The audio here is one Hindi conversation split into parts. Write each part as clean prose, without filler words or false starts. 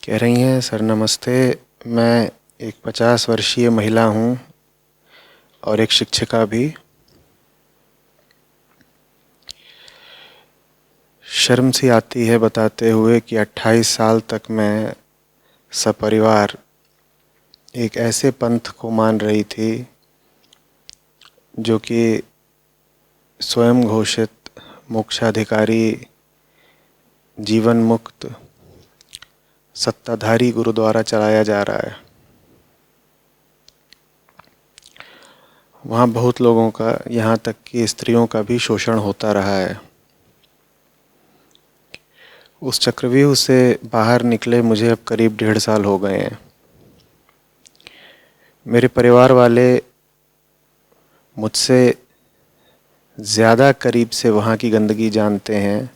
कह रही हैं, सर नमस्ते। मैं एक 50 वर्षीय महिला हूँ और एक शिक्षिका भी। शर्म सी आती है बताते हुए कि 28 साल तक मैं सपरिवार एक ऐसे पंथ को मान रही थी जो कि स्वयं घोषित मोक्षाधिकारी, जीवन मुक्त, सत्ताधारी गुरु द्वारा चलाया जा रहा है। वहाँ बहुत लोगों का, यहाँ तक कि स्त्रियों का भी शोषण होता रहा है। उस चक्रव्यूह से बाहर निकले मुझे अब करीब 1.5 साल हो गए हैं। मेरे परिवार वाले मुझसे ज़्यादा करीब से वहाँ की गंदगी जानते हैं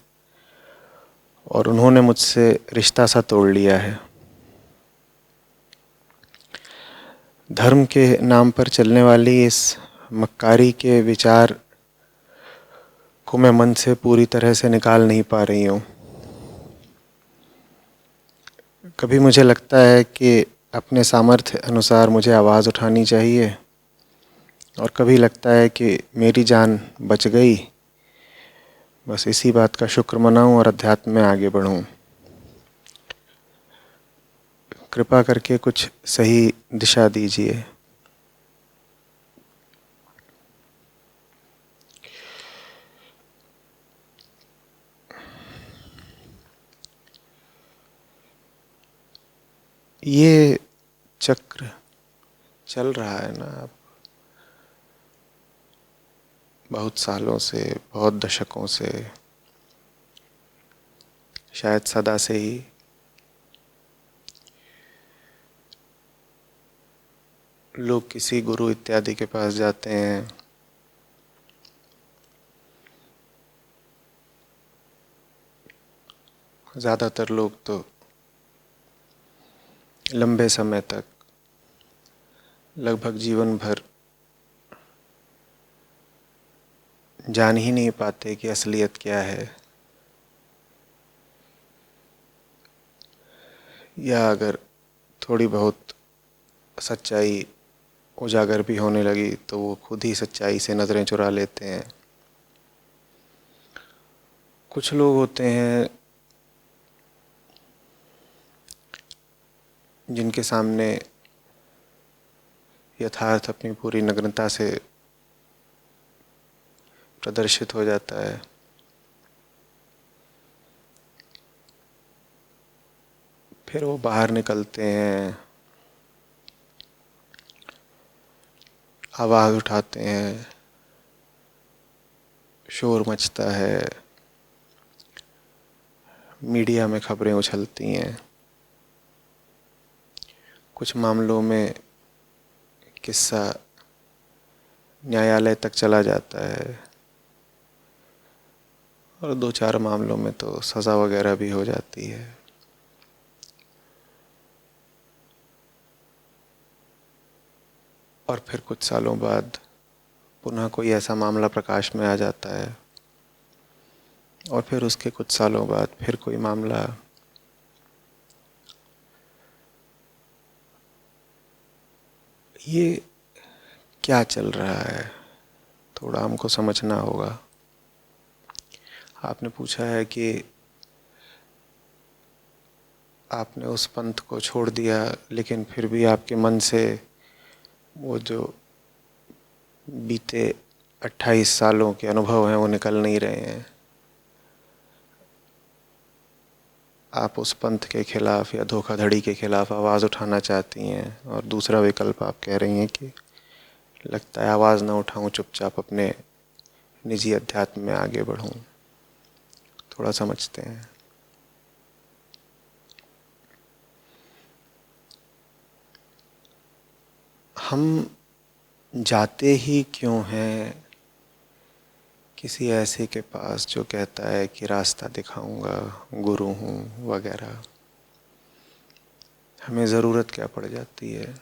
और उन्होंने मुझसे रिश्ता सा तोड़ लिया है। धर्म के नाम पर चलने वाली इस मक्कारी के विचार को मैं मन से पूरी तरह से निकाल नहीं पा रही हूँ। कभी मुझे लगता है कि अपने सामर्थ्य अनुसार मुझे आवाज़ उठानी चाहिए और कभी लगता है कि मेरी जान बच गई, बस इसी बात का शुक्र मनाऊं और अध्यात्म में आगे बढ़ूं। कृपा करके कुछ सही दिशा दीजिए। ये चक्र चल रहा है ना अब बहुत सालों से, बहुत दशकों से, शायद सदा से ही। लोग किसी गुरु इत्यादि के पास जाते हैं, ज़्यादातर लोग तो लंबे समय तक, लगभग जीवन भर जान ही नहीं पाते कि असलियत क्या है, या अगर थोड़ी बहुत सच्चाई उजागर भी होने लगी तो वो खुद ही सच्चाई से नज़रें चुरा लेते हैं। कुछ लोग होते हैं जिनके सामने यथार्थ अपनी पूरी नग्नता से प्रदर्शित हो जाता है। फिर वो बाहर निकलते हैं, आवाज़ उठाते हैं, शोर मचता है, मीडिया में खबरें उछलती हैं। कुछ मामलों में किस्सा न्यायालय तक चला जाता है और 2-4 मामलों में तो सज़ा वगैरह भी हो जाती है। और फिर कुछ सालों बाद पुनः कोई ऐसा मामला प्रकाश में आ जाता है और फिर उसके कुछ सालों बाद फिर कोई मामला। ये क्या चल रहा है, थोड़ा हमको समझना होगा। आपने पूछा है कि आपने उस पंथ को छोड़ दिया लेकिन फिर भी आपके मन से वो जो बीते 28 सालों के अनुभव हैं वो निकल नहीं रहे हैं। आप उस पंथ के खिलाफ़ या धोखाधड़ी के खिलाफ़ आवाज़ उठाना चाहती हैं और दूसरा विकल्प आप कह रही हैं कि लगता है आवाज़ ना उठाऊं, चुपचाप अपने निजी अध्यात्म में आगे बढ़ूं। थोड़ा समझते हैं। हम जाते ही क्यों हैं किसी ऐसे के पास जो कहता है कि रास्ता दिखाऊंगा, गुरु हूँ वगैरह। हमें ज़रूरत क्या पड़ जाती है?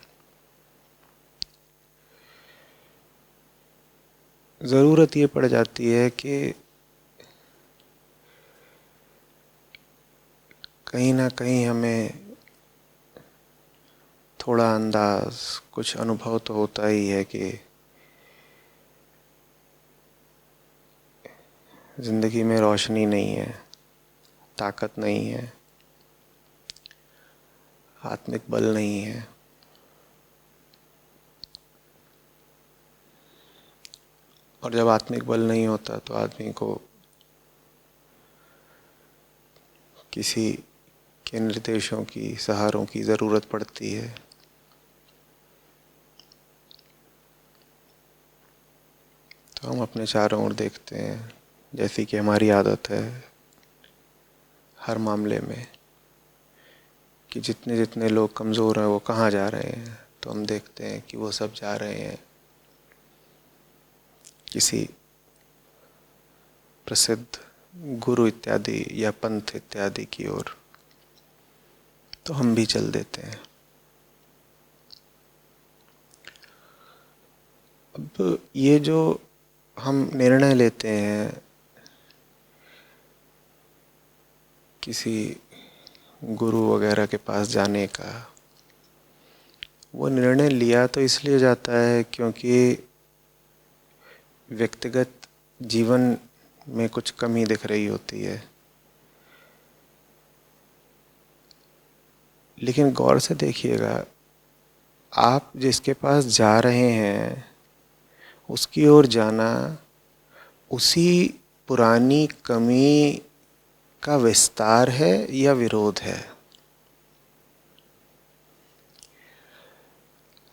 ज़रूरत ये पड़ जाती है कि कहीं ना कहीं हमें थोड़ा अंदाज, कुछ अनुभव तो होता ही है कि ज़िंदगी में रोशनी नहीं है, ताकत नहीं है, आत्मिक बल नहीं है। और जब आत्मिक बल नहीं होता तो आदमी को किसी के निर्देशों की, सहारों की ज़रूरत पड़ती है। तो हम अपने चारों ओर देखते हैं, जैसी कि हमारी आदत है हर मामले में, कि जितने जितने लोग कमज़ोर हैं वो कहाँ जा रहे हैं। तो हम देखते हैं कि वो सब जा रहे हैं किसी प्रसिद्ध गुरु इत्यादि या पंथ इत्यादि की ओर। तो हम भी चल देते हैं। अब ये जो हम निर्णय लेते हैं किसी गुरु वगैरह के पास जाने का, वो निर्णय लिया तो इसलिए जाता है क्योंकि व्यक्तिगत जीवन में कुछ कमी दिख रही होती है। लेकिन गौर से देखिएगा, आप जिसके पास जा रहे हैं उसकी ओर जाना उसी पुरानी कमी का विस्तार है या विरोध है।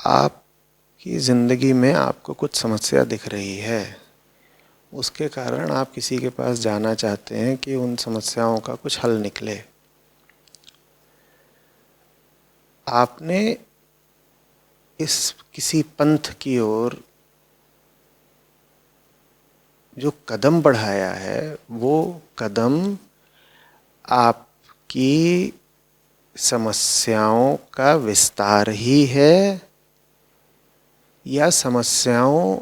आपकी ज़िंदगी में आपको कुछ समस्या दिख रही है, उसके कारण आप किसी के पास जाना चाहते हैं कि उन समस्याओं का कुछ हल निकले। आपने इस किसी पंथ की ओर जो कदम बढ़ाया है, वो कदम आपकी समस्याओं का विस्तार ही है या समस्याओं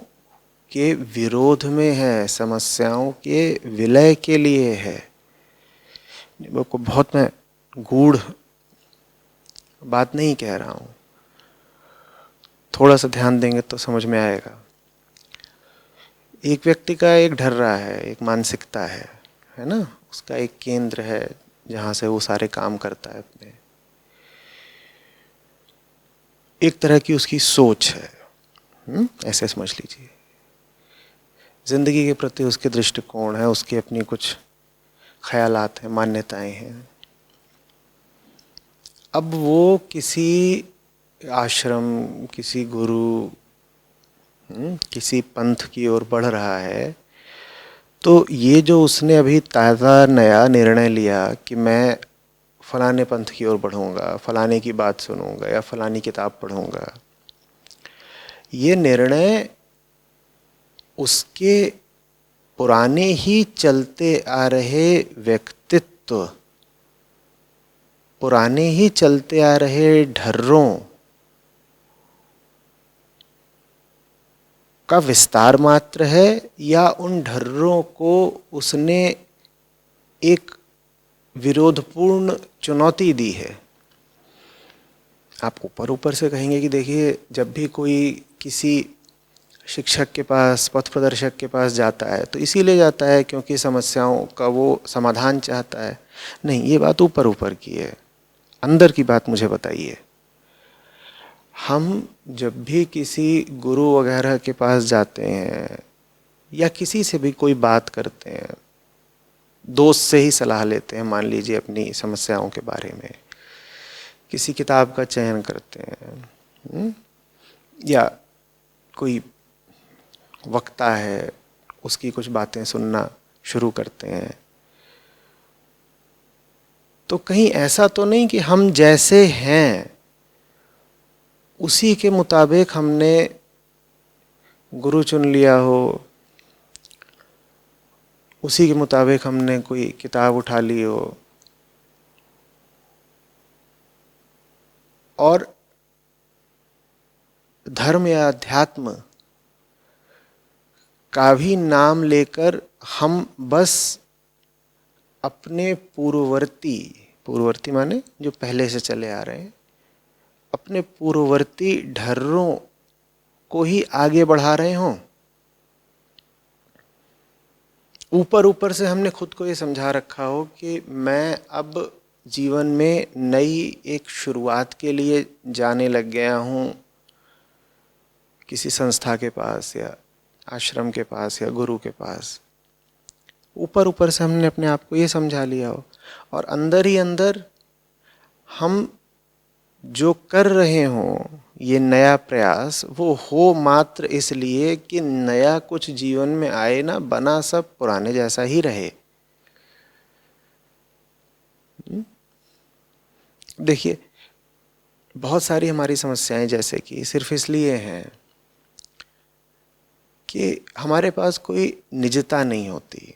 के विरोध में है, समस्याओं के विलय के लिए है। वो को बहुत मैं गूढ़ बात नहीं कह रहा हूँ, थोड़ा सा ध्यान देंगे तो समझ में आएगा। एक व्यक्ति का एक ढर्रा है, एक मानसिकता है ना, उसका एक केंद्र है जहाँ से वो सारे काम करता है अपने। एक तरह की उसकी सोच है, ऐसे समझ लीजिए। जिंदगी के प्रति उसके दृष्टिकोण है, उसके अपनी कुछ ख्यालात हैं, मान्यताएं हैं। अब वो किसी आश्रम, किसी गुरु, किसी पंथ की ओर बढ़ रहा है, तो ये जो उसने अभी ताज़ा नया निर्णय लिया कि मैं फलाने पंथ की ओर बढ़ूंगा, फलाने की बात सुनूंगा या फलानी किताब पढ़ूंगा, ये निर्णय उसके पुराने ही चलते आ रहे व्यक्तित्व, पुराने ही चलते आ रहे ढर्रों का विस्तार मात्र है या उन ढर्रों को उसने एक विरोधपूर्ण चुनौती दी है। आप ऊपर ऊपर से कहेंगे कि देखिए, जब भी कोई किसी शिक्षक के पास, पथ प्रदर्शक के पास जाता है तो इसीलिए जाता है क्योंकि समस्याओं का वो समाधान चाहता है। नहीं, ये बात ऊपर ऊपर की है, अंदर की बात मुझे बताइए। हम जब भी किसी गुरु वगैरह के पास जाते हैं या किसी से भी कोई बात करते हैं, दोस्त से ही सलाह लेते हैं, मान लीजिए अपनी समस्याओं के बारे में, किसी किताब का चयन करते हैं, या कोई वक्ता है उसकी कुछ बातें सुनना शुरू करते हैं, तो कहीं ऐसा तो नहीं कि हम जैसे हैं उसी के मुताबिक हमने गुरु चुन लिया हो, उसी के मुताबिक हमने कोई किताब उठा ली हो और धर्म या अध्यात्म का भी नाम लेकर हम बस अपने पूर्ववर्ती, पूर्ववर्ती माने जो पहले से चले आ रहे हैं, अपने पूर्ववर्ती ढर्रों को ही आगे बढ़ा रहे हों। ऊपर ऊपर से हमने खुद को ये समझा रखा हो कि मैं अब जीवन में नई एक शुरुआत के लिए जाने लग गया हूँ किसी संस्था के पास या आश्रम के पास या गुरु के पास। ऊपर ऊपर से हमने अपने आप को ये समझा लिया हो, और अंदर ही अंदर हम जो कर रहे हों ये नया प्रयास, वो हो मात्र इसलिए कि नया कुछ जीवन में आए ना, बना सब पुराने जैसा ही रहे। देखिए, बहुत सारी हमारी समस्याएं जैसे कि सिर्फ इसलिए हैं कि हमारे पास कोई निजता नहीं होती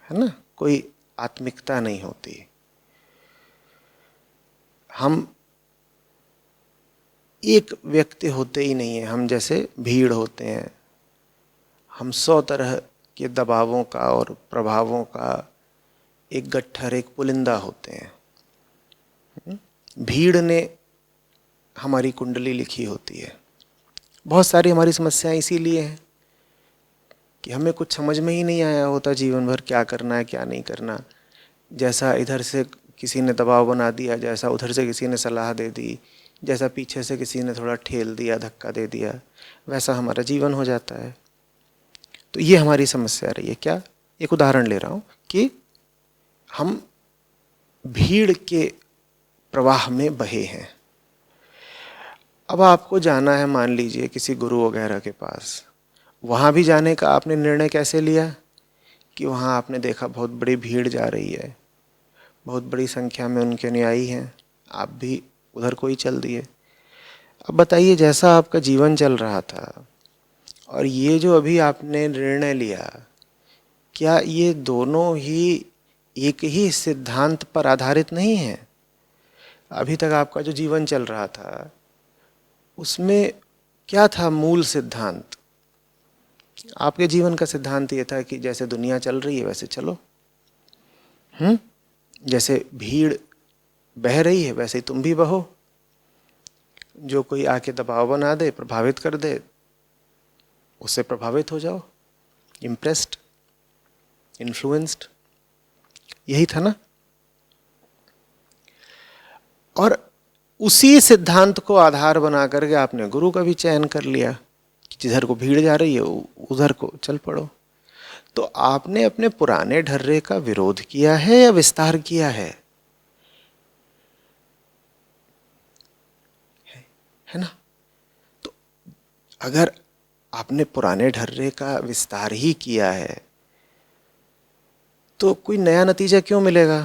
है ना, कोई आत्मिकता नहीं होती। हम एक व्यक्ति होते ही नहीं है, हम जैसे भीड़ होते हैं। हम 100 तरह के दबावों का और प्रभावों का एक गट्ठर, एक पुलिंदा होते हैं। भीड़ ने हमारी कुंडली लिखी होती है। बहुत सारी हमारी समस्याएं इसीलिए हैं कि हमें कुछ समझ में ही नहीं आया होता जीवन भर क्या करना है क्या नहीं करना। जैसा इधर से किसी ने दबाव बना दिया, जैसा उधर से किसी ने सलाह दे दी, जैसा पीछे से किसी ने थोड़ा ठेल दिया, धक्का दे दिया, वैसा हमारा जीवन हो जाता है। तो ये हमारी समस्या रही है। क्या, एक उदाहरण ले रहा हूँ कि हम भीड़ के प्रवाह में बहे हैं। अब आपको जाना है मान लीजिए किसी गुरु वगैरह के पास। वहाँ भी जाने का आपने निर्णय कैसे लिया कि वहाँ आपने देखा बहुत बड़ी भीड़ जा रही है, बहुत बड़ी संख्या में उनके अनुयायी हैं, आप भी उधर को ही चल दिए। अब बताइए, जैसा आपका जीवन चल रहा था और ये जो अभी आपने निर्णय लिया, क्या ये दोनों ही एक ही सिद्धांत पर आधारित नहीं है? अभी तक आपका जो जीवन चल रहा था उसमें क्या था मूल सिद्धांत? आपके जीवन का सिद्धांत ये था कि जैसे दुनिया चल रही है वैसे चलो। जैसे भीड़ बह रही है वैसे ही तुम भी बहो। जो कोई आके दबाव बना दे, प्रभावित कर दे, उससे प्रभावित हो जाओ, इम्प्रेस्ड, इन्फ्लुएंस्ड। यही था ना। और उसी सिद्धांत को आधार बना करके आपने गुरु का भी चयन कर लिया कि जिधर को भीड़ जा रही है उधर को चल पड़ो। तो आपने अपने पुराने ढर्रे का विरोध किया है या विस्तार किया है? है ना। तो अगर आपने पुराने ढर्रे का विस्तार ही किया है तो कोई नया नतीजा क्यों मिलेगा?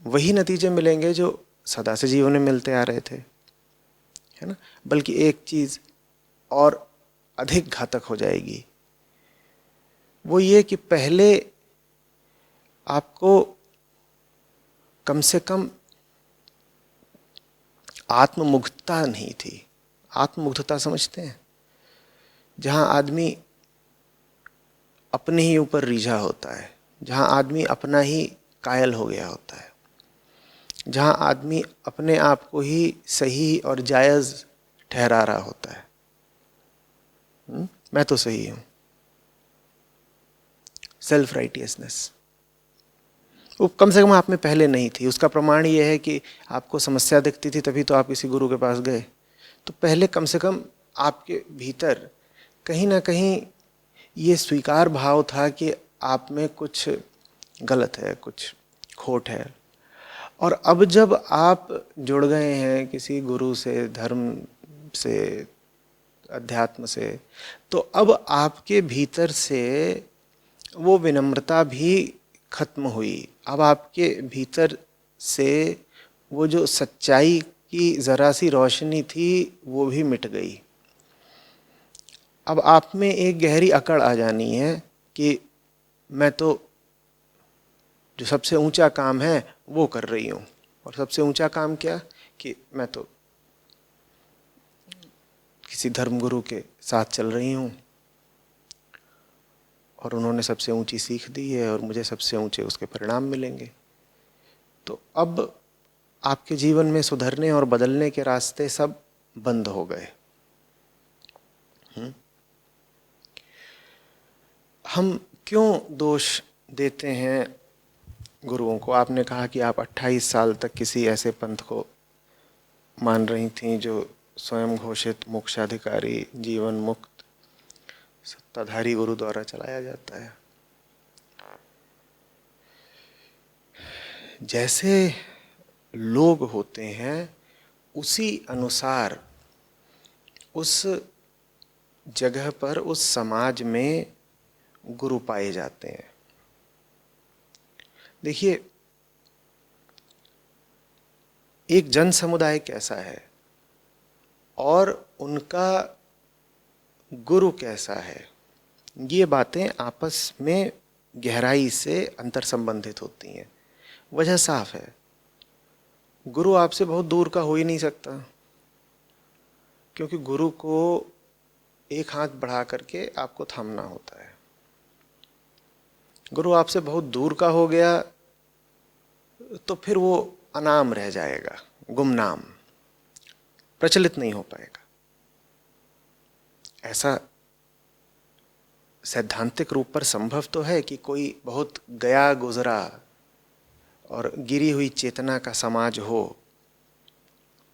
वही नतीजे मिलेंगे जो सदा से जीवन में मिलते आ रहे थे, है ना। बल्कि एक चीज और अधिक घातक हो जाएगी, वो ये कि पहले आपको कम से कम आत्ममुग्धता नहीं थी। आत्ममुग्धता समझते हैं? जहां आदमी अपने ही ऊपर रीझा होता है, जहां आदमी अपना ही कायल हो गया होता है, जहां आदमी अपने आप को ही सही और जायज ठहरा रहा होता है। मैं तो सही हूं, सेल्फ राइटियसनेस, वो कम से कम आप में पहले नहीं थी। उसका प्रमाण ये है कि आपको समस्या दिखती थी तभी तो आप किसी गुरु के पास गए। तो पहले कम से कम आपके भीतर कहीं ना कहीं ये स्वीकार भाव था कि आप में कुछ गलत है, कुछ खोट है। और अब जब आप जुड़ गए हैं किसी गुरु से, धर्म से, अध्यात्म से, तो अब आपके भीतर से वो विनम्रता भी खत्म हुई। अब आपके भीतर से वो जो सच्चाई की जरा सी रोशनी थी वो भी मिट गई। अब आप में एक गहरी अकड़ आ जानी है कि मैं तो जो सबसे ऊंचा काम है वो कर रही हूँ। और सबसे ऊंचा काम क्या? कि मैं तो किसी धर्मगुरु के साथ चल रही हूँ और उन्होंने सबसे ऊंची सीख दी है और मुझे सबसे ऊंचे उसके परिणाम मिलेंगे। तो अब आपके जीवन में सुधरने और बदलने के रास्ते सब बंद हो गए। हम क्यों दोष देते हैं गुरुओं को? आपने कहा कि आप 28 साल तक किसी ऐसे पंथ को मान रही थीं जो स्वयं घोषित मोक्षाधिकारी, जीवन मुक्त, सत्ताधारी गुरु द्वारा चलाया जाता है। जैसे लोग होते हैं उसी अनुसार उस जगह पर, उस समाज में गुरु पाए जाते हैं। देखिए, एक जन समुदाय कैसा है और उनका गुरु कैसा है, ये बातें आपस में गहराई से अंतर संबंधित होती हैं। वजह साफ है, गुरु आपसे बहुत दूर का हो ही नहीं सकता, क्योंकि गुरु को एक हाथ बढ़ा करके आपको थामना होता है। गुरु आपसे बहुत दूर का हो गया तो फिर वो अनाम रह जाएगा, गुमनाम, प्रचलित नहीं हो पाएगा। ऐसा सैद्धांतिक रूप पर संभव तो है कि कोई बहुत गया गुजरा और गिरी हुई चेतना का समाज हो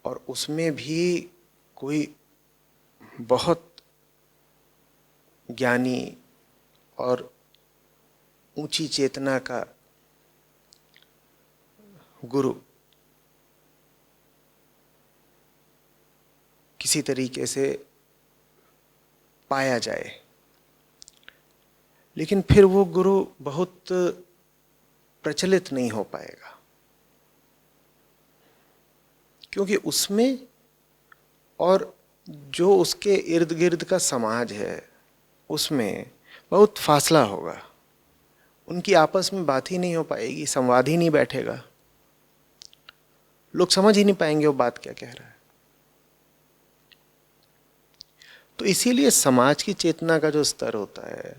और उसमें भी कोई बहुत ज्ञानी और ऊंची चेतना का गुरु किसी तरीके से पाया जाए, लेकिन फिर वो गुरु बहुत प्रचलित नहीं हो पाएगा, क्योंकि उसमें और जो उसके इर्द गिर्द का समाज है उसमें बहुत फासला होगा। उनकी आपस में बात ही नहीं हो पाएगी, संवाद ही नहीं बैठेगा, लोग समझ ही नहीं पाएंगे वो बात क्या कह रहा है। तो इसीलिए समाज की चेतना का जो स्तर होता है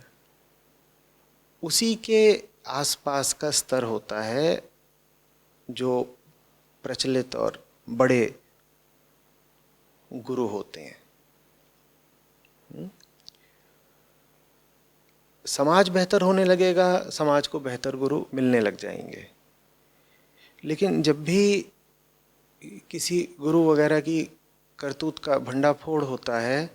उसी के आसपास का स्तर होता है जो प्रचलित और बड़े गुरु होते हैं। समाज बेहतर होने लगेगा, समाज को बेहतर गुरु मिलने लग जाएंगे, लेकिन जब भी किसी गुरु वगैरह की करतूत का भंडाफोड़ होता है,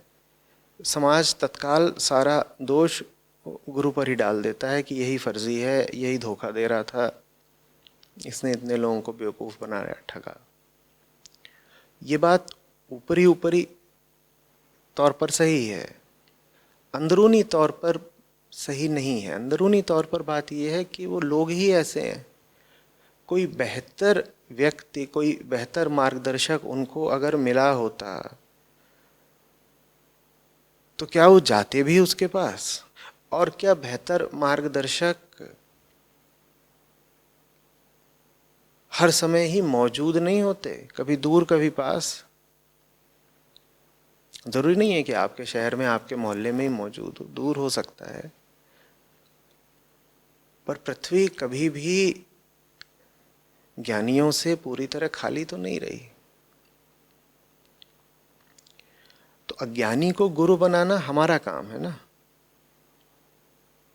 समाज तत्काल सारा दोष गुरु पर ही डाल देता है कि यही फर्जी है, यही धोखा दे रहा था, इसने इतने लोगों को बेवकूफ़ बनाया, ठगा। ये बात ऊपरी ऊपरी तौर पर सही है, अंदरूनी तौर पर सही नहीं है। अंदरूनी तौर पर बात यह है कि वो लोग ही ऐसे हैं। कोई बेहतर व्यक्ति, कोई बेहतर मार्गदर्शक उनको अगर मिला होता तो क्या वो जाते भी उसके पास? और क्या बेहतर मार्गदर्शक हर समय ही मौजूद नहीं होते, कभी दूर कभी पास? जरूरी नहीं है कि आपके शहर में, आपके मोहल्ले में ही मौजूद हो, दूर हो सकता है। पर पृथ्वी कभी भी ज्ञानियों से पूरी तरह खाली तो नहीं रही। तो अज्ञानी को गुरु बनाना हमारा काम है ना।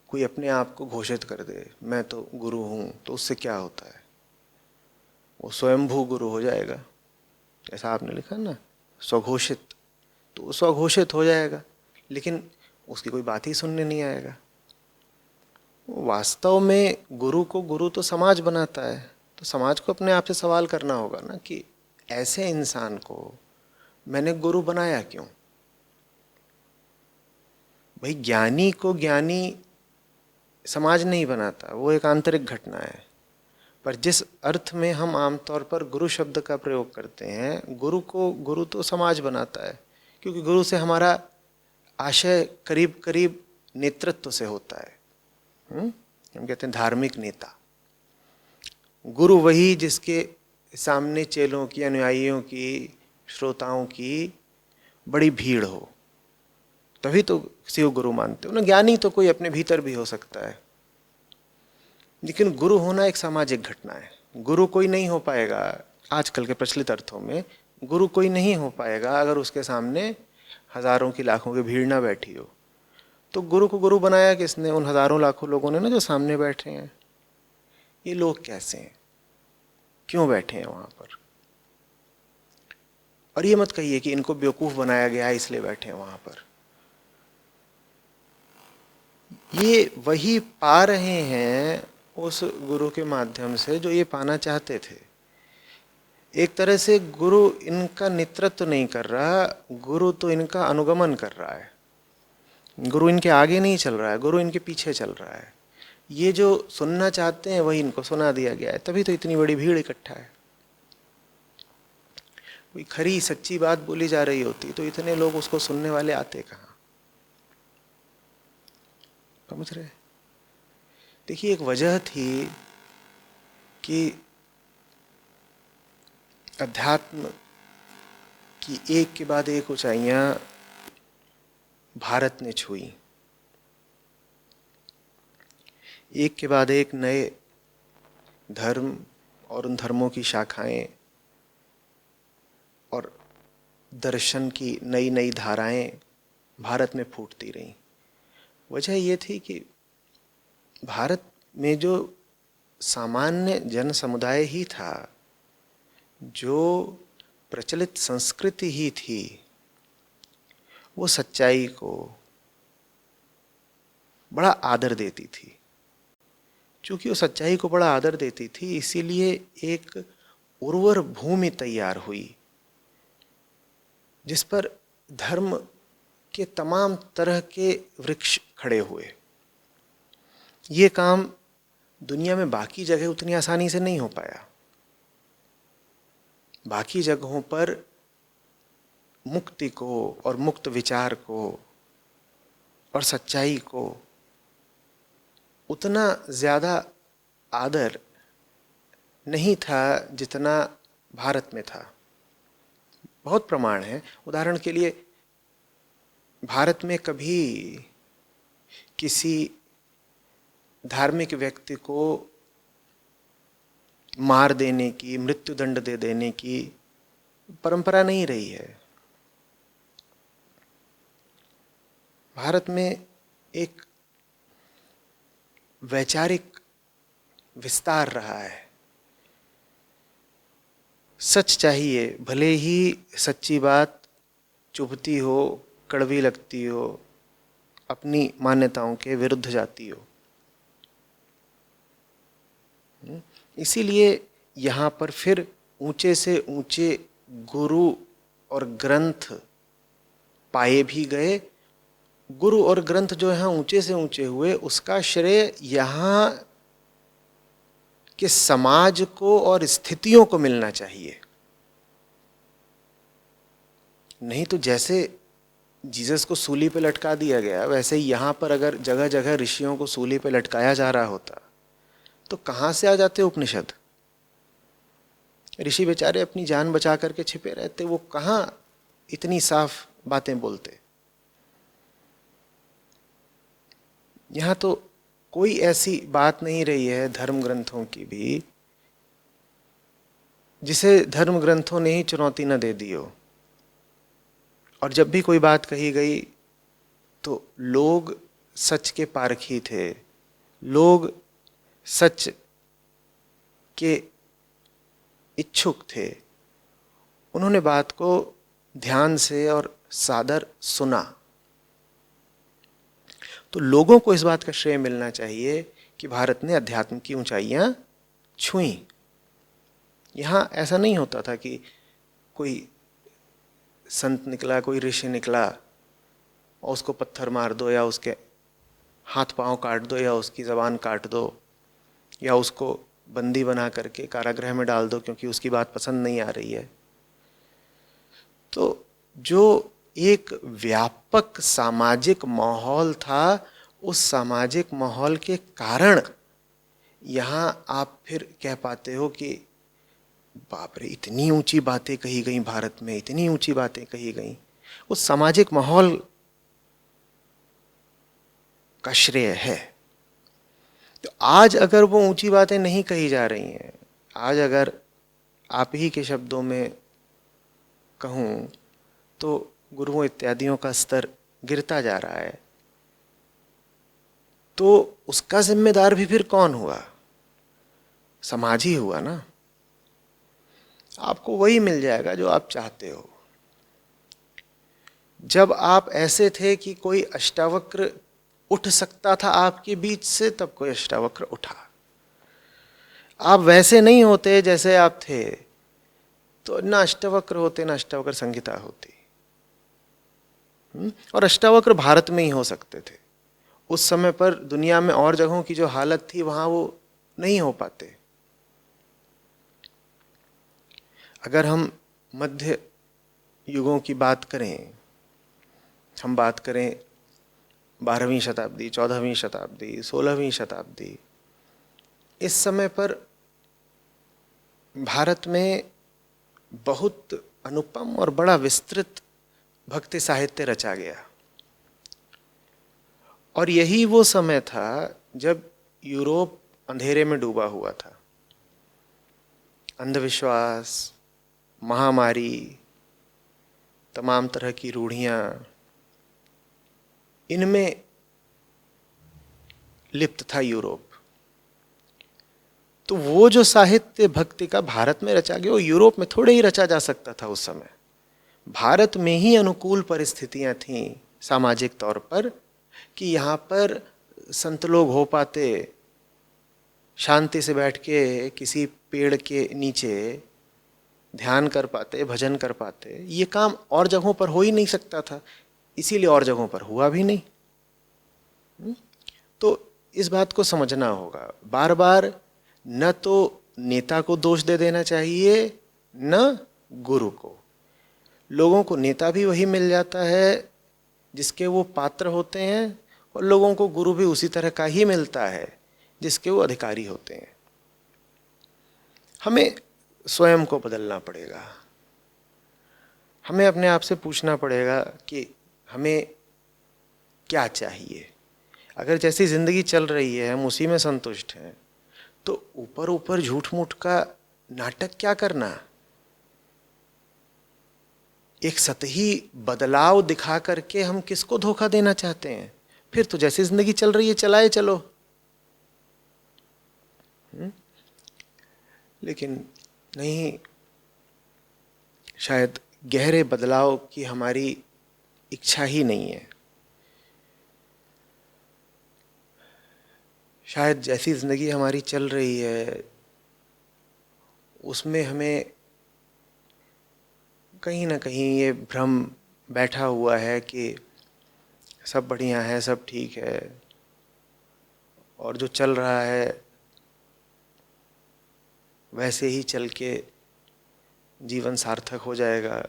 कोई अपने आप को घोषित कर दे, मैं तो गुरु हूं, तो उससे क्या होता है? वो स्वयंभू गुरु हो जाएगा, जैसा आपने लिखा ना, स्वघोषित। तो वो स्वघोषित हो जाएगा, लेकिन उसकी कोई बात ही सुनने नहीं आएगा। वास्तव में गुरु को गुरु तो समाज बनाता है, तो समाज को अपने आप से सवाल करना होगा ना कि ऐसे इंसान को मैंने गुरु बनाया क्यों? भाई, ज्ञानी को ज्ञानी समाज नहीं बनाता, वो एक आंतरिक घटना है। पर जिस अर्थ में हम आमतौर पर गुरु शब्द का प्रयोग करते हैं, गुरु को गुरु तो समाज बनाता है, क्योंकि गुरु से हमारा आशय करीब करीब नेतृत्व से होता है। हम कहते हैं धार्मिक नेता। गुरु वही जिसके सामने चेलों की, अनुयायियों की, श्रोताओं की बड़ी भीड़ हो, तभी तो किसी को गुरु मानते हो ना। ज्ञानी तो कोई अपने भीतर भी हो सकता है, लेकिन गुरु होना एक सामाजिक घटना है। गुरु कोई नहीं हो पाएगा आजकल के प्रचलित अर्थों में गुरु कोई नहीं हो पाएगा अगर उसके सामने हजारों की लाखों की भीड़ ना बैठी हो। तो गुरु को गुरु बनाया किसने? उन हजारों लाखों लोगों ने ना, जो सामने बैठे हैं। ये लोग कैसे हैं, क्यों बैठे हैं वहां पर? और ये मत कहिए कि इनको बेवकूफ बनाया गया है इसलिए बैठे हैं वहां पर। ये वही पा रहे हैं उस गुरु के माध्यम से जो ये पाना चाहते थे। एक तरह से गुरु इनका नेतृत्व तो नहीं कर रहा, गुरु तो इनका अनुगमन कर रहा है। गुरु इनके आगे नहीं चल रहा है, गुरु इनके पीछे चल रहा है। ये जो सुनना चाहते हैं वही इनको सुना दिया गया है, तभी तो इतनी बड़ी भीड़ इकट्ठा है। कोई खरी सच्ची बात बोली जा रही होती तो इतने लोग उसको सुनने वाले आते कहाँ? समझ रहे? देखिए, एक वजह थी कि अध्यात्म की एक के बाद एक ऊंचाइयां भारत ने छुई। एक के बाद एक नए धर्म और उन धर्मों की शाखाएं और दर्शन की नई नई धाराएं भारत में फूटती रहीं। वजह ये थी कि भारत में जो सामान्य जन समुदाय ही था, जो प्रचलित संस्कृति ही थी, वो सच्चाई को बड़ा आदर देती थी। चूंकि वो सच्चाई को बड़ा आदर देती थी, इसीलिए एक उर्वर भूमि तैयार हुई जिस पर धर्म के तमाम तरह के वृक्ष खड़े हुए। ये काम दुनिया में बाकी जगह उतनी आसानी से नहीं हो पाया। बाकी जगहों पर मुक्ति को और मुक्त विचार को और सच्चाई को उतना ज़्यादा आदर नहीं था जितना भारत में था। बहुत प्रमाण है। उदाहरण के लिए, भारत में कभी किसी धार्मिक व्यक्ति को मार देने की, मृत्यु दंड दे देने की परंपरा नहीं रही है। भारत में एक वैचारिक विस्तार रहा है। सच चाहिए, भले ही सच्ची बात चुभती हो, कड़वी लगती हो, अपनी मान्यताओं के विरुद्ध जाती हो। इसीलिए यहाँ पर फिर ऊंचे से ऊंचे गुरु और ग्रंथ पाए भी गए। गुरु और ग्रंथ जो यहाँ ऊंचे से ऊंचे हुए, उसका श्रेय यहाँ के समाज को और स्थितियों को मिलना चाहिए। नहीं तो जैसे जीसस को सूली पे लटका दिया गया, वैसे ही यहाँ पर अगर जगह जगह ऋषियों को सूली पे लटकाया जा रहा होता तो कहाँ से आ जाते उपनिषद? ऋषि बेचारे अपनी जान बचा करके छिपे रहते, वो कहाँ इतनी साफ बातें बोलते। यहाँ तो कोई ऐसी बात नहीं रही है धर्म ग्रंथों की भी जिसे धर्म ग्रंथों ने ही चुनौती न दे दी हो। और जब भी कोई बात कही गई तो लोग सच के पारखी थे, लोग सच के इच्छुक थे। उन्होंने बात को ध्यान से और सादर सुना। तो लोगों को इस बात का श्रेय मिलना चाहिए कि भारत ने अध्यात्म की ऊंचाइयां छुई। यहाँ ऐसा नहीं होता था कि कोई संत निकला, कोई ऋषि निकला और उसको पत्थर मार दो या उसके हाथ पांव काट दो या उसकी ज़बान काट दो या उसको बंदी बना करके कारागृह में डाल दो क्योंकि उसकी बात पसंद नहीं आ रही है। तो जो एक व्यापक सामाजिक माहौल था, उस सामाजिक माहौल के कारण यहाँ आप फिर कह पाते हो कि बाप रे, इतनी ऊंची बातें कही गई भारत में, इतनी ऊंची बातें कही गई। उस सामाजिक माहौल का श्रेय है। तो आज अगर वो ऊंची बातें नहीं कही जा रही हैं, आज अगर आप ही के शब्दों में कहूँ तो गुरुओं इत्यादियों का स्तर गिरता जा रहा है, तो उसका जिम्मेदार भी फिर कौन हुआ? समाज ही हुआ ना। आपको वही मिल जाएगा जो आप चाहते हो। जब आप ऐसे थे कि कोई अष्टावक्र उठ सकता था आपके बीच से, तब कोई अष्टावक्र उठा। आप वैसे नहीं होते जैसे आप थे, तो ना अष्टावक्र होते, ना अष्टावक्र संहिता होती। और अष्टावक्र भारत में ही हो सकते थे। उस समय पर दुनिया में और जगहों की जो हालत थी, वहां वो नहीं हो पाते। अगर हम मध्य युगों की बात करें, हम बात करें 12वीं शताब्दी, 14वीं शताब्दी, 16वीं शताब्दी, इस समय पर भारत में बहुत अनुपम और बड़ा विस्तृत भक्ति साहित्य रचा गया। और यही वो समय था जब यूरोप अंधेरे में डूबा हुआ था। अंधविश्वास, महामारी, तमाम तरह की रूढ़ियां, इनमें लिप्त था यूरोप। तो वो जो साहित्य भक्ति का भारत में रचा गया, वो यूरोप में थोड़े ही रचा जा सकता था उस समय। भारत में ही अनुकूल परिस्थितियां थीं सामाजिक तौर पर कि यहाँ पर संत लोग हो पाते, शांति से बैठ के किसी पेड़ के नीचे ध्यान कर पाते, भजन कर पाते। ये काम और जगहों पर हो ही नहीं सकता था, इसीलिए और जगहों पर हुआ भी नहीं। तो इस बात को समझना होगा। बार बार न तो नेता को दोष दे देना चाहिए, न गुरु को। लोगों को नेता भी वही मिल जाता है जिसके वो पात्र होते हैं, और लोगों को गुरु भी उसी तरह का ही मिलता है जिसके वो अधिकारी होते हैं। हमें स्वयं को बदलना पड़ेगा। हमें अपने आप से पूछना पड़ेगा कि हमें क्या चाहिए। अगर जैसी जिंदगी चल रही है हम उसी में संतुष्ट हैं, तो ऊपर ऊपर झूठ मूठ का नाटक क्या करना। एक सतही बदलाव दिखा करके हम किसको धोखा देना चाहते हैं? फिर तो जैसी जिंदगी चल रही है चलाए चलो। लेकिन नहीं, शायद गहरे बदलाव की हमारी इच्छा ही नहीं है। शायद जैसी जिंदगी हमारी चल रही है उसमें हमें कहीं ना कहीं ये भ्रम बैठा हुआ है कि सब बढ़िया है, सब ठीक है, और जो चल रहा है वैसे ही चल के जीवन सार्थक हो जाएगा,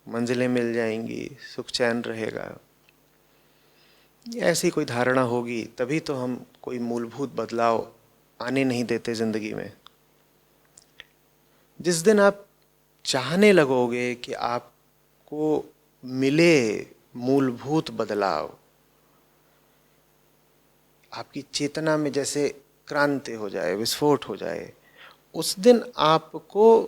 मंजिलें मिल जाएंगी, सुख चैन रहेगा। ऐसी कोई धारणा होगी तभी तो हम कोई मूलभूत बदलाव आने नहीं देते जिंदगी में। जिस दिन आप चाहने लगोगे कि आपको मिले मूलभूत बदलाव, आपकी चेतना में जैसे क्रांति हो जाए, विस्फोट हो जाए, उस दिन आपको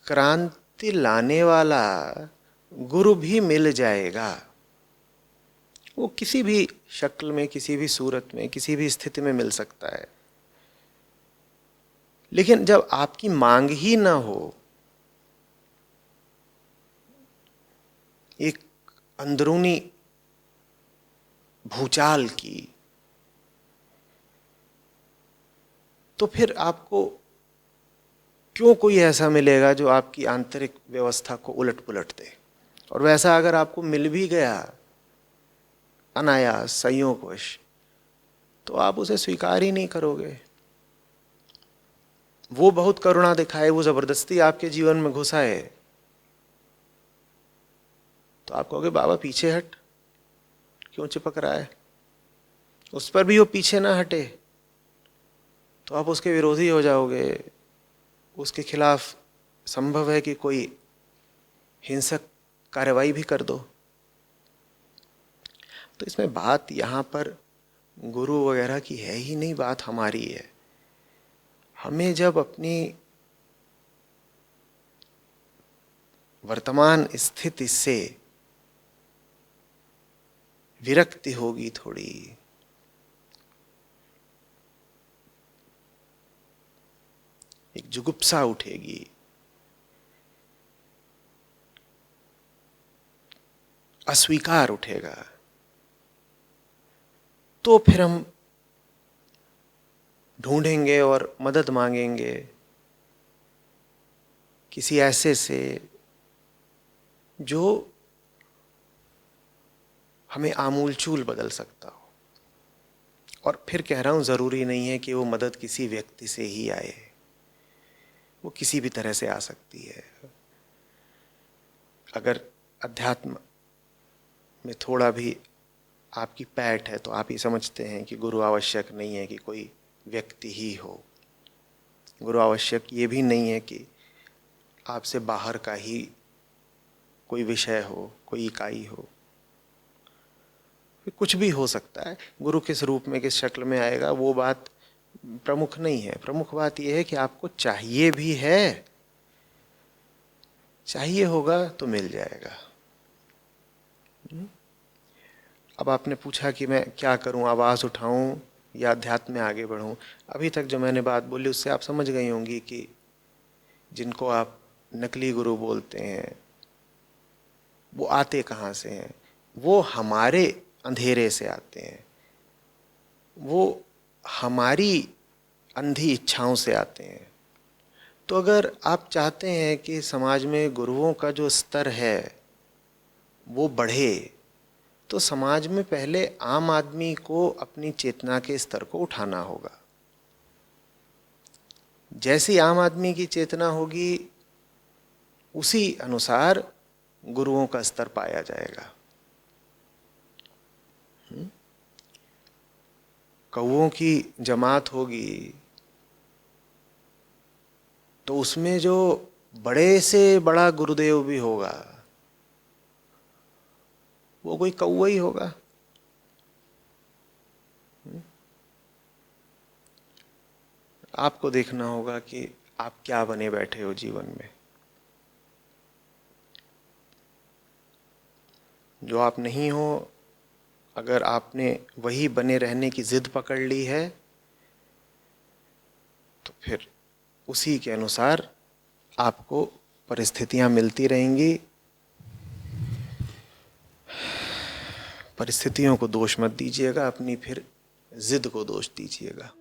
क्रांति लाने वाला गुरु भी मिल जाएगा। वो किसी भी शक्ल में, किसी भी सूरत में, किसी भी स्थिति में मिल सकता है। लेकिन जब आपकी मांग ही ना हो, एक अंदरूनी भूचाल की, तो फिर आपको क्यों कोई ऐसा मिलेगा जो आपकी आंतरिक व्यवस्था को उलट पुलट दे। और वैसा अगर आपको मिल भी गया अनायास, संयोगवश, तो आप उसे स्वीकार ही नहीं करोगे। वो बहुत करुणा दिखाए, वो जबरदस्ती आपके जीवन में घुसाए, तो आप कहोगे बाबा पीछे हट, क्यों चिपक रहा है। उस पर भी वो पीछे ना हटे तो आप उसके विरोधी हो जाओगे, उसके खिलाफ संभव है कि कोई हिंसक कार्रवाई भी कर दो। तो इसमें बात यहाँ पर गुरु वगैरह की है ही नहीं, बात हमारी है। हमें जब अपनी वर्तमान स्थिति से विरक्ति होगी, थोड़ी एक जुगुप्सा उठेगी, अस्वीकार उठेगा, तो फिर हम ढूंढेंगे और मदद मांगेंगे किसी ऐसे से जो हमें आमूलचूल बदल सकता हो। और फिर कह रहा हूं, जरूरी नहीं है कि वो मदद किसी व्यक्ति से ही आए, वो किसी भी तरह से आ सकती है। अगर अध्यात्म में थोड़ा भी आपकी पैठ है तो आप ये समझते हैं कि गुरु आवश्यक नहीं है कि कोई व्यक्ति ही हो। गुरु आवश्यक ये भी नहीं है कि आपसे बाहर का ही कोई विषय हो, कोई इकाई हो, कुछ भी हो सकता है। गुरु किस रूप में, किस शक्ल में आएगा, वो बात प्रमुख नहीं है। प्रमुख बात यह है कि आपको चाहिए भी है, चाहिए होगा तो मिल जाएगा। अब आपने पूछा कि मैं क्या करूं, आवाज उठाऊं या अध्यात्म में आगे बढ़ूं। अभी तक जो मैंने बात बोली उससे आप समझ गई होंगी कि जिनको आप नकली गुरु बोलते हैं वो आते कहाँ से हैं। वो हमारे अंधेरे से आते हैं, वो हमारी अंधी इच्छाओं से आते हैं। तो अगर आप चाहते हैं कि समाज में गुरुओं का जो स्तर है वो बढ़े, तो समाज में पहले आम आदमी को अपनी चेतना के स्तर को उठाना होगा। जैसी आम आदमी की चेतना होगी उसी अनुसार गुरुओं का स्तर पाया जाएगा। कौओं की जमात होगी तो उसमें जो बड़े से बड़ा गुरुदेव भी होगा वो कोई कौवा ही होगा। आपको देखना होगा कि आप क्या बने बैठे हो जीवन में। जो आप नहीं हो, अगर आपने वही बने रहने की जिद पकड़ ली है तो फिर उसी के अनुसार आपको परिस्थितियां मिलती रहेंगी। परिस्थितियों को दोष मत दीजिएगा, अपनी फिर जिद को दोष दीजिएगा।